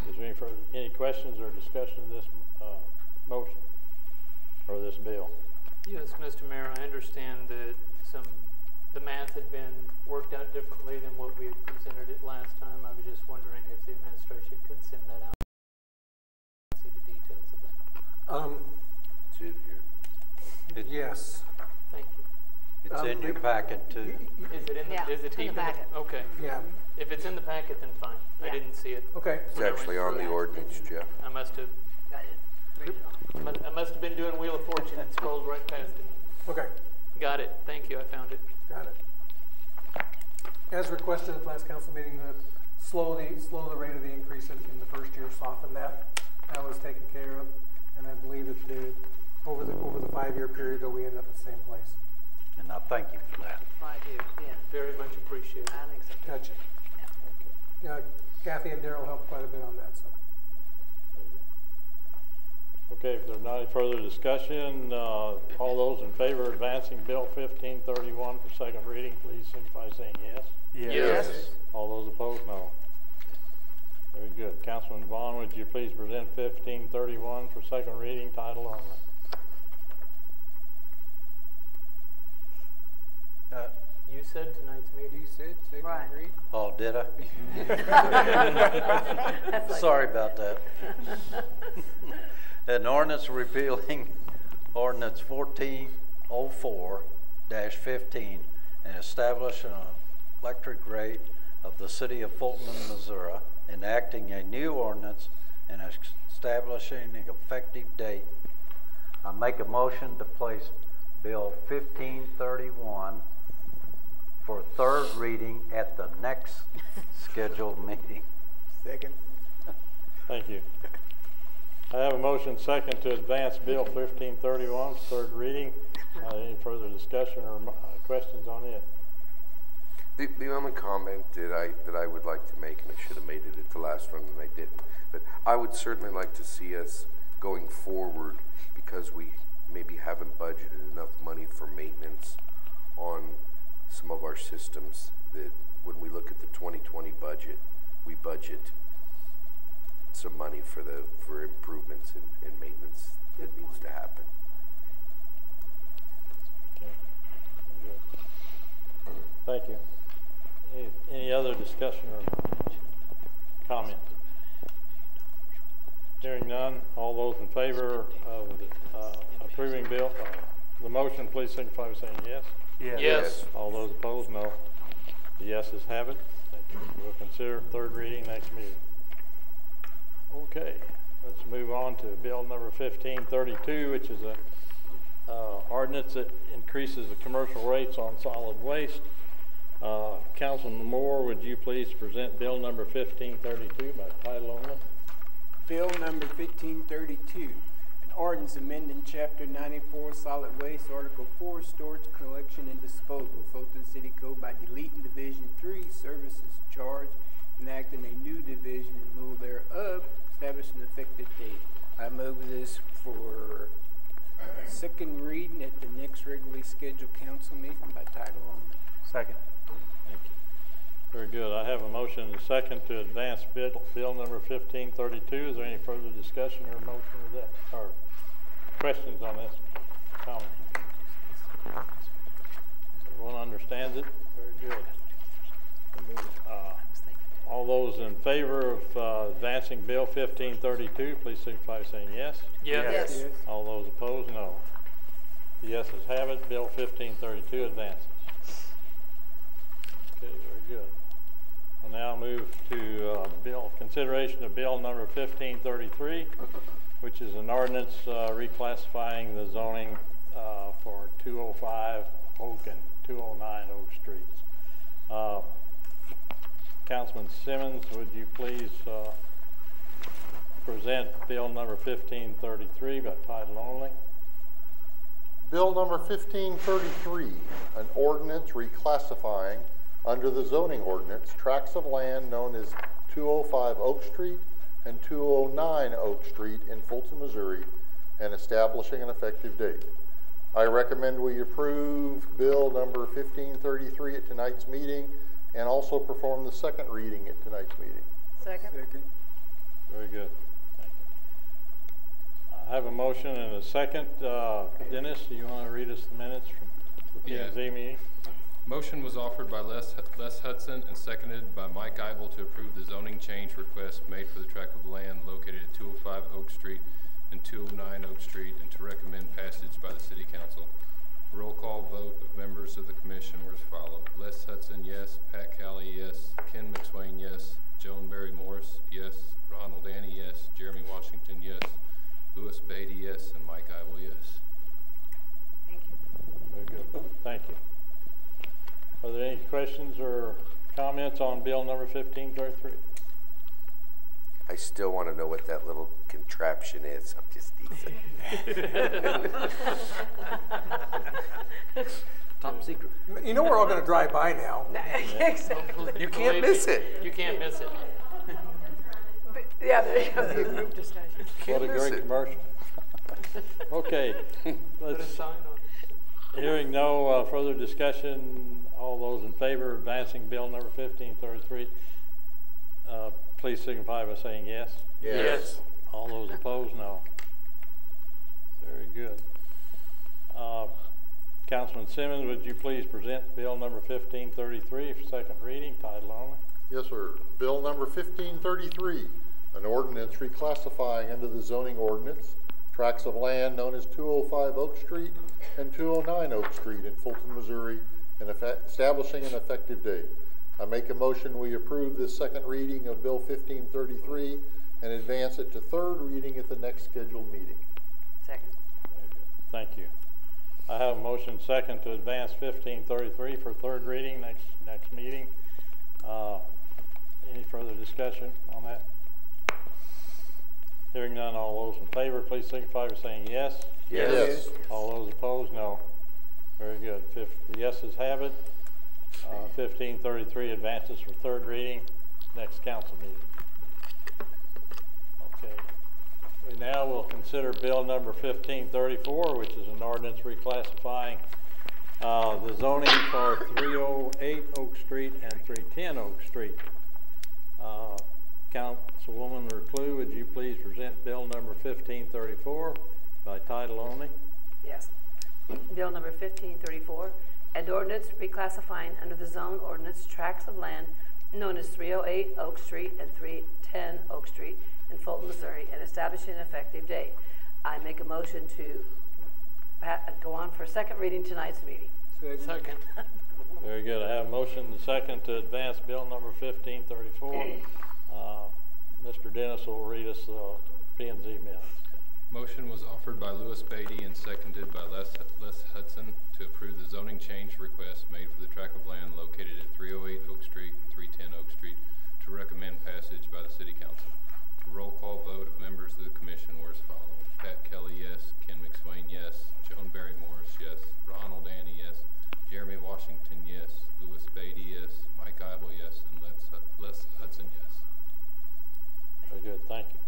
Is there any questions or discussion of this motion or this bill? Yes, Mr. Mayor, I understand that the math had been worked out differently than what we had presented it last time. I was just wondering if the administration could send that out. See the details of that. It's in here. Yes. Thank you. It's in your packet too. Is it in the, Yeah, is it it's in deep the packet. Okay. Yeah. If it's in the packet, then fine. Yeah. I didn't see it. Okay. It's actually on the ordinance, Jeff. I must have been doing Wheel of Fortune and scrolled right past it. Okay. Got it. Thank you. I found it. Got it. As requested at the last council meeting, slow the rate of the increase in the first year, soften that. That was taken care of, and I believe that over the 5-year period, though, we end up at the same place. And I thank you for that. 5 years, yeah. Very much appreciated. I think so. Gotcha. Yeah. Kathy and Daryl helped quite a bit on that. So. Okay, if there's not any further discussion, all those in favor of advancing Bill 1531 for second reading, please signify by saying yes. Yes. All those opposed, no. Very good. Councilman Vaughn, would you please present 1531 for second reading, title only? You said tonight's meeting. You said second read? Oh, did I? Sorry about that. An ordinance repealing ordinance 1404-15 and establishing an electric rate of the city of Fulton, Missouri, enacting a new ordinance and establishing an effective date. I make a motion to place Bill 1531 for third reading at the next scheduled meeting. Second. Thank you. I have a motion second to advance Bill 1531 for third reading. Any further discussion or questions on it? The only comment that I would like to make, and I should have made it at the last one and I didn't, but I would certainly like to see us going forward, because we maybe haven't budgeted enough money for maintenance on some of our systems, that when we look at the 2020 budget, we budget some money for improvements and maintenance that needs to happen. Okay. Thank you. Any other discussion or comment? Hearing none, all those in favor of approving the motion, please signify by saying yes. Yes. All those opposed, no. The yeses have it. Thank you. We'll consider third reading next meeting. Okay, let's move on to bill number 1532, which is a ordinance that increases the commercial rates on solid waste. Councilman Moore, would you please present bill number 1532 by title only? Bill number 1532, an ordinance amending Chapter 94 Solid Waste, Article 4, Storage, Collection, and Disposal, Fulton City Code by deleting Division 3, Services Charge, enacting a new division in lieu thereof, establishing an effective date. I move this for second reading at the next regularly scheduled council meeting by title only. Second. Thank you. Very good. I have a motion and a second to advance bill number 1532. Is there any further discussion or motion of that, or questions on this? Comment? Everyone understands it? Very good. All those in favor of advancing bill 1532, please signify by saying yes. Yes. Yes. All those opposed, no. The yeses have it. Bill 1532 advances. Okay, very good. We'll now move to consideration of bill number 1533, which is an ordinance reclassifying the zoning for 205 Oak and 209 Oak Streets. Councilman Simmons, would you please present bill number 1533 by title only? Bill number 1533, an ordinance reclassifying under the zoning ordinance tracts of land known as 205 Oak Street and 209 Oak Street in Fulton, Missouri, and establishing an effective date. I recommend we approve bill number 1533 at tonight's meeting and also perform the second reading at tonight's meeting. Second. Very good. Thank you. I have a motion and a second. Dennis, do you want to read us the minutes from the P&Z meeting? Motion was offered by Les Hudson and seconded by Mike Eibel to approve the zoning change request made for the tract of land located at 205 Oak Street and 209 Oak Street, and to recommend passage by the City Council. Roll call vote of members of the commission were as follows. Les Hudson, yes. Pat Calley, yes. Ken McSwain, yes. Joan Mary Morris, yes. Ronald Annie, yes. Jeremy Washington, yes. Louis Beatty, yes. And Mike Eibel, yes. Thank you. Very good. Thank you. Are there any questions or comments on bill number 1533? I still want to know what that little contraption is. I'm just teasing. Top secret. You know we're all going to drive by now. Exactly. You can't miss it. You can't miss it. Yeah, there you go. The group discussion. What a great commercial. Okay, Put a let's, sign on it. hearing no further discussion, all those in favor of advancing bill number 1533, please signify by saying yes. Yes. All those opposed, no. Very good. Councilman Simmons, would you please present bill number 1533 for second reading, title only? Yes, sir. Bill number 1533, an ordinance reclassifying under the zoning ordinance tracts of land known as 205 Oak Street and 209 Oak Street in Fulton, Missouri, and establishing an effective date. I make a motion we approve this second reading of Bill 1533 and advance it to third reading at the next scheduled meeting. Second. Very good. Thank you. I have a motion second to advance 1533 for third reading next meeting. Any further discussion on that? Hearing none, all those in favor, please signify by saying yes. Yes. All those opposed, no. Very good. The yeses have it. 1533 advances for third reading, next council meeting. Okay. We now will consider bill number 1534, which is an ordinance reclassifying the zoning for 308 Oak Street and 310 Oak Street. Councilwoman Reclue, would you please present bill number 1534 by title only? Yes. Bill number 1534, an ordinance reclassifying under the zone ordinance tracts of land known as 308 Oak Street and 310 Oak Street in Fulton, Missouri, and establishing an effective date. I make a motion to go on for second reading tonight's meeting. Second. Very good. I have a motion and a second to advance bill number 1534. Mr. Dennis will read us the P&Z minutes. Motion was offered by Louis Beatty and seconded by Les Hudson to approve the zoning change request made for the tract of land located at 308 Oak Street and 310 Oak Street to recommend passage by the City Council. A roll call vote of members of the commission were as follows. Pat Kelly, yes. Ken McSwain, yes. Joan Barry Morris, yes. Ronald Annie, yes. Jeremy Washington, yes. Louis Beatty, yes. Mike Eibel, yes. And Les Hudson, yes. Very good, thank you.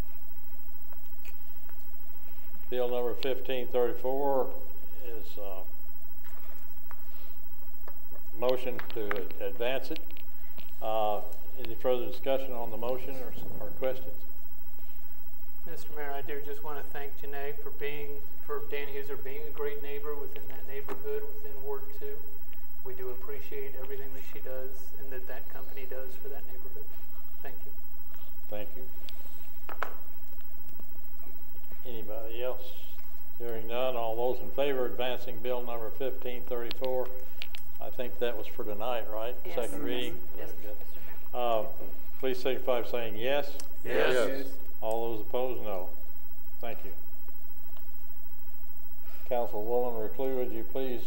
Bill number 1534 is motion to advance it. Any further discussion on the motion or questions? Mr. Mayor, I do just want to thank Janae for Dan Huser being a great neighbor within that neighborhood, within Ward 2. We do appreciate everything that she does and that company does for that neighborhood. Thank you. Thank you. Anybody else? Hearing none, all those in favor of advancing bill number 1534, I think that was for tonight, right? Yes. Second reading? Yes, Mr. Mayor. Please signify by saying yes. Yes. Yes. All those opposed, no. Thank you. Councilwoman Reclue, would you please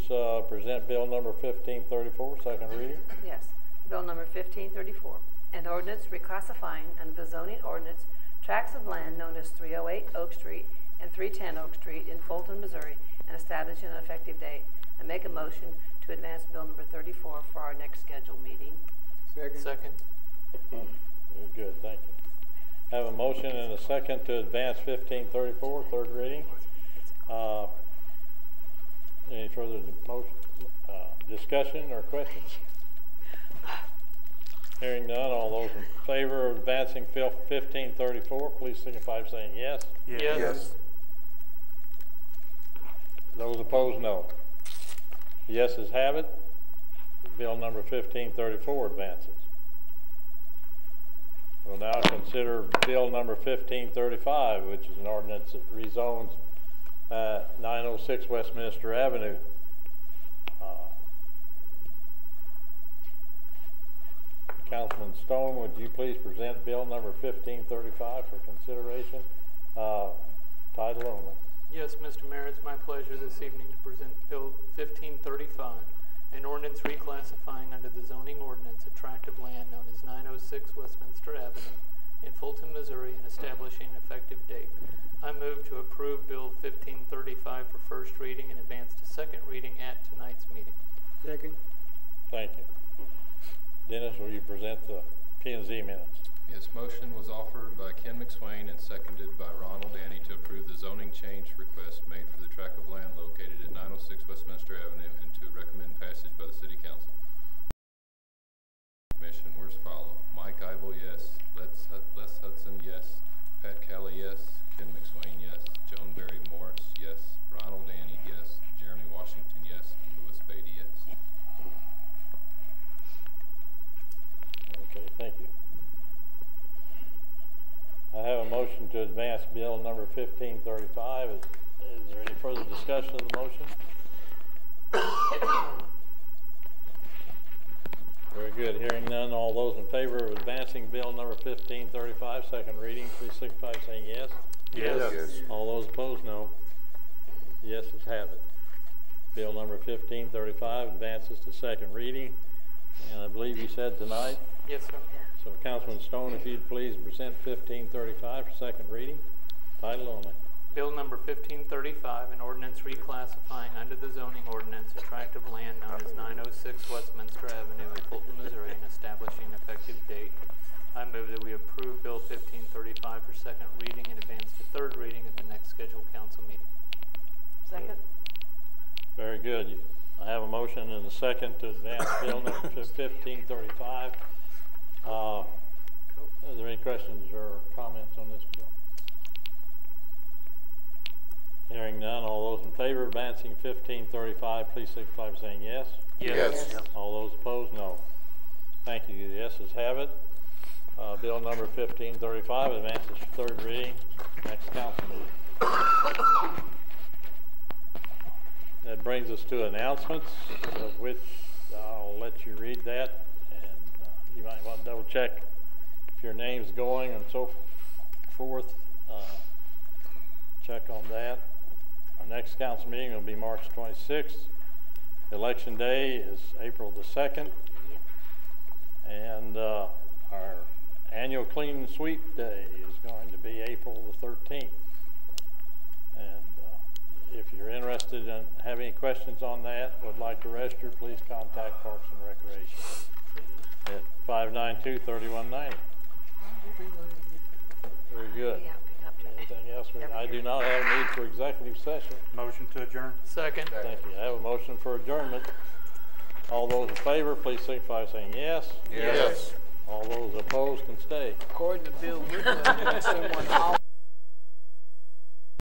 present bill number 1534, second reading? Yes. Bill number 1534, an ordinance reclassifying under the zoning ordinance tracts of land known as 308 Oak Street and 310 Oak Street in Fulton, Missouri, and establishing an effective date. I make a motion to advance bill number 34 for our next scheduled meeting. Second. Very good, thank you. Have a motion and a second to advance 1534, third reading. Any further discussion or questions? Hearing none, all those in favor of advancing 1534, please signify by saying yes. Yes. Yes. Those opposed, no. The yeses have it. Bill number 1534 advances. We'll now consider bill number 1535, which is an ordinance that rezones 906 Westminster Avenue. Councilman Stone, would you please present bill number 1535 for consideration, title only? Yes, Mr. Mayor, it's my pleasure this evening to present Bill 1535, an ordinance reclassifying under the zoning ordinance a tract of land known as 906 Westminster Avenue in Fulton, Missouri, and establishing an effective date. I move to approve Bill 1535 for first reading and advance to second reading at tonight's meeting. Second. Thank you. Dennis, will you present the P&Z minutes? Yes, motion was offered by Ken McSwain and seconded by Ronald Annie to approve the zoning change request made for the tract of land located at 906 Westminster Avenue and to recommend passage by the City Council. Commission were as follow. Mike Eibel, yes. Les Hudson, yes. Pat Kelly, yes. Ken McSwain, yes. Joan Barry Morris, yes. Ronald Annie, yes. Jeremy Washington, yes. And Louis Beatty, yes. Okay, thank you. I have a motion to advance bill number 1535. Is there any further discussion of the motion? Very good. Hearing none, all those in favor of advancing bill number 1535, second reading, please signify by saying yes. Yes. Yes. All those opposed, no. The yeses have it. Bill number 1535 advances to second reading, and I believe you said tonight. Yes, sir. So Councilman Stone, if you'd please present 1535 for second reading, title only. Bill number 1535, an ordinance reclassifying under the zoning ordinance a tract of land known as 906 Westminster Avenue in Fulton, Missouri, and establishing an effective date. I move that we approve Bill 1535 for second reading and advance to third reading at the next scheduled council meeting. Second. Very good. I have a motion and a second to advance bill number 1535. Are there any questions or comments on this bill? Hearing none, all those in favor of advancing 1535, please signify by saying yes. Yes. All those opposed, no. Thank you. The yeses have it. Bill number 1535 advances to third reading, next council meeting. That brings us to announcements, of which I'll let you read that, and you might want to double check if your name's going and so forth. check on that. Our next council meeting will be March 26th. Election day is April the 2nd. And our annual clean and sweep day is going to be April the 13th. And if you're interested in having any questions on that, would like to register, please contact Parks and Recreation at 592-3190. Very good. Anything else? I do not have a need for executive session. Motion to adjourn. Second. Thank you. I have a motion for adjournment. All those in favor, please signify by saying yes. Yes. All those opposed can stay. According to Bill Whitman, someone